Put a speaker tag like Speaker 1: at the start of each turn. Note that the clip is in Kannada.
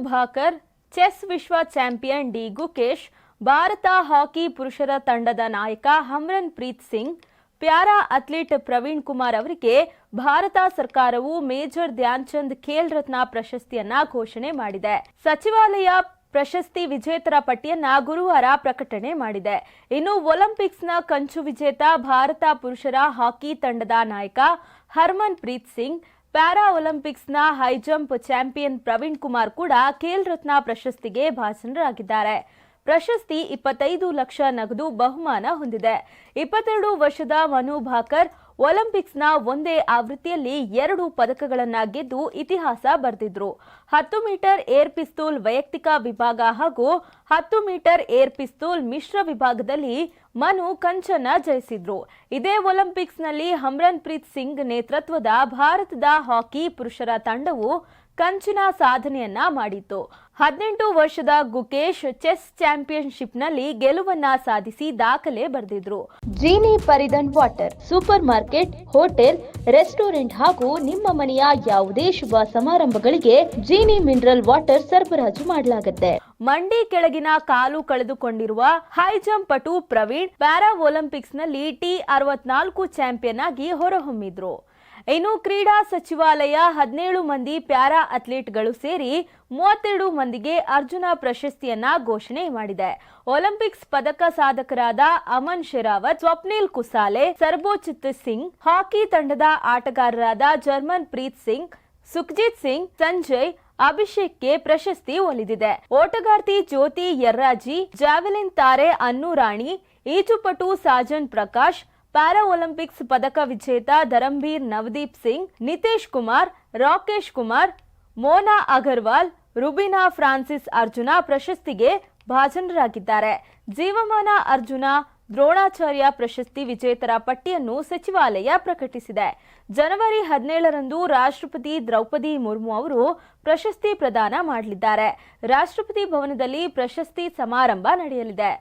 Speaker 1: ಭಾಕರ್, ಚೆಸ್ ವಿಶ್ವ ಚಾಂಪಿಯನ್ ಡಿ ಗುಕೇಶ್, ಭಾರತ ಹಾಕಿ ಪುರುಷರ ತಂಡದ ನಾಯಕ Harmanpreet Singh, para athlete Praveen Kumar ಅವರಿಗೆ ಭಾರತ ಸರ್ಕಾರವು ಮೇಜರ್ ಧ್ಯಾನ್ ಚಂದ್ ಖೇಲ್ ರತ್ನ ಪ್ರಶಸ್ತಿಯನ್ನ ಘೋಷಣೆ ಮಾಡಿದೆ. ಸಚಿವಾಲಯ ಪ್ರಶಸ್ತಿ ವಿಜೇತರ ಪಟ್ಟಿಯನ್ನ ಗುರುವಾರ ಪ್ರಕಟಣೆ ಮಾಡಿದೆ. ಇನ್ನು ಒಲಿಂಪಿಕ್ಸ್ನ ಕಂಚು ವಿಜೇತ ಭಾರತ ಪುರುಷರ ಹಾಕಿ ತಂಡದ ನಾಯಕ ಹರ್ಮನ್ ಪ್ರೀತ್ ಸಿಂಗ್, ಪ್ಯಾರಾ ಒಲಿಂಪಿಕ್ಸ್ನ high jump champion Praveen Kumar ಕೂಡ ಖೇಲ್ ರತ್ನ ಪ್ರಶಸ್ತಿಗೆ ಭಾಜನರಾಗಿದ್ದಾರೆ. ಪ್ರಶಸ್ತಿ 25 ಲಕ್ಷ ನಗದು ಬಹುಮಾನ ಹೊಂದಿದೆ. 22 ವರ್ಷದ ಮನು ಭಾಕರ್ ಒಲಿಂಪಿಕ್ಸ್ನ ಒಂದೇ ಆವೃತ್ತಿಯಲ್ಲಿ 2 ಪದಕಗಳನ್ನು ಗೆದ್ದು ಇತಿಹಾಸ ಬರೆದಿದ್ರು. 10 ಮೀಟರ್ ಏರ್ ಪಿಸ್ತೂಲ್ ವೈಯಕ್ತಿಕ ವಿಭಾಗ ಹಾಗೂ 10 ಮೀಟರ್ ಏರ್ ಪಿಸ್ತೂಲ್ ಮಿಶ್ರ ವಿಭಾಗದಲ್ಲಿ ಮನು ಕಂಚನ್ನ ಜಯಿಸಿದ್ರು. ಇದೇ ಒಲಿಂಪಿಕ್ಸ್ನಲ್ಲಿ ಹರ್ಮನ್ ಪ್ರೀತ್ ಸಿಂಗ್ ನೇತೃತ್ವದ ಭಾರತದ ಹಾಕಿ ಪುರುಷರ ತಂಡವು ಕಂಚಿನ ಸಾಧನೆಯನ್ನ ಮಾಡಿತ್ತು. 18 ವರ್ಷದ ಗುಕೇಶ್ ಚೆಸ್ ಚಾಂಪಿಯನ್ಶಿಪ್ನಲ್ಲಿ ಗೆಲುವನ್ನ ಸಾಧಿಸಿ ದಾಖಲೆ ಬರೆದಿದ್ರು.
Speaker 2: ಜೀನಿ ಪರಿದನ್ water supermarket, hotel, restaurant ಹಾಗೂ ನಿಮ್ಮ ಮನೆಯ ಯಾವುದೇ ಶುಭ ಸಮಾರಂಭಗಳಿಗೆ ಜೀನಿ ಮಿನರಲ್ ವಾಟರ್ ಸರಬರಾಜು ಮಾಡಲಾಗುತ್ತೆ.
Speaker 1: ಮಂಡಿ ಕೆಳಗಿನ ಕಾಲು ಕಳೆದುಕೊಂಡಿರುವ ಹೈ ಜಂಪ್ ಪಟು ಪ್ರವೀಣ್ ಪ್ಯಾರಾ ಒಲಿಂಪಿಕ್ಸ್ನಲ್ಲಿ T64 ಚಾಂಪಿಯನ್ ಆಗಿ ಹೊರಹೊಮ್ಮಿದ್ರು. ಇನ್ನು ಕ್ರೀಡಾ ಸಚಿವಾಲಯ 17 ಮಂದಿ ಪ್ಯಾರಾ ಅಥ್ಲೀಟ್ಗಳು ಸೇರಿ 32 ಮಂದಿಗೆ ಅರ್ಜುನ ಪ್ರಶಸ್ತಿಯನ್ನ ಘೋಷಣೆ ಮಾಡಿದೆ. ಒಲಿಂಪಿಕ್ಸ್ ಪದಕ ಸಾಧಕರಾದ ಅಮನ್ ಶೆರಾವತ್, ಸ್ವಪ್ನಿಲ್ ಕುಸಾಲೆ, ಸರ್ಬೋಜಿತ್ ಸಿಂಗ್, ಹಾಕಿ ತಂಡದ ಆಟಗಾರರಾದ ಹರ್ಮನ್ ಪ್ರೀತ್ ಸಿಂಗ್, ಸುಖ್ಜಿತ್ ಸಿಂಗ್, ಸಂಜಯ್, ಅಭಿಷೇಕ್ಗೆ ಪ್ರಶಸ್ತಿ ಒಲಿದಿದೆ. ಓಟಗಾರ್ತಿ ಜ್ಯೋತಿ ಯರ್ರಾಜಿ, ಜಾವೆಲಿನ್ ತಾರೆ ಅನ್ನು ರಾಣಿ, ಈಜುಪಟು ಸಾಜನ್ ಪ್ರಕಾಶ್, ಪ್ಯಾರಾ ಒಲಿಂಪಿಕ್ಸ್ ಪದಕ ವಿಜೇತ ಧರಂಬೀರ್ ನವದೀಪ್ ಸಿಂಗ್, ನಿತೇಶ್ ಕುಮಾರ್, ರಾಕೇಶ್ ಕುಮಾರ್, ಮೋನಾ ಅಗರ್ವಾಲ್, ರುಬಿನಾ ಫ್ರಾನ್ಸಿಸ್ ಅರ್ಜುನ ಪ್ರಶಸ್ತಿಗೆ ಭಾಜನರಾಗಿದ್ದಾರೆ. ಜೀವಮಾನ ಅರ್ಜುನ, ದ್ರೋಣಾಚಾರ್ಯ ಪ್ರಶಸ್ತಿ ವಿಜೇತರ ಪಟ್ಟಿಯನ್ನು ಸಚಿವಾಲಯ ಪ್ರಕಟಿಸಿದೆ. ಜನವರಿ 17ರಂದು ರಾಷ್ಟ್ರಪತಿ ದ್ರೌಪದಿ ಮುರ್ಮು ಅವರು ಪ್ರಶಸ್ತಿ ಪ್ರದಾನ ಮಾಡಲಿದ್ದಾರೆ. ರಾಷ್ಟ್ರಪತಿ ಭವನದಲ್ಲಿ ಪ್ರಶಸ್ತಿ ಸಮಾರಂಭ ನಡೆಯಲಿದೆ.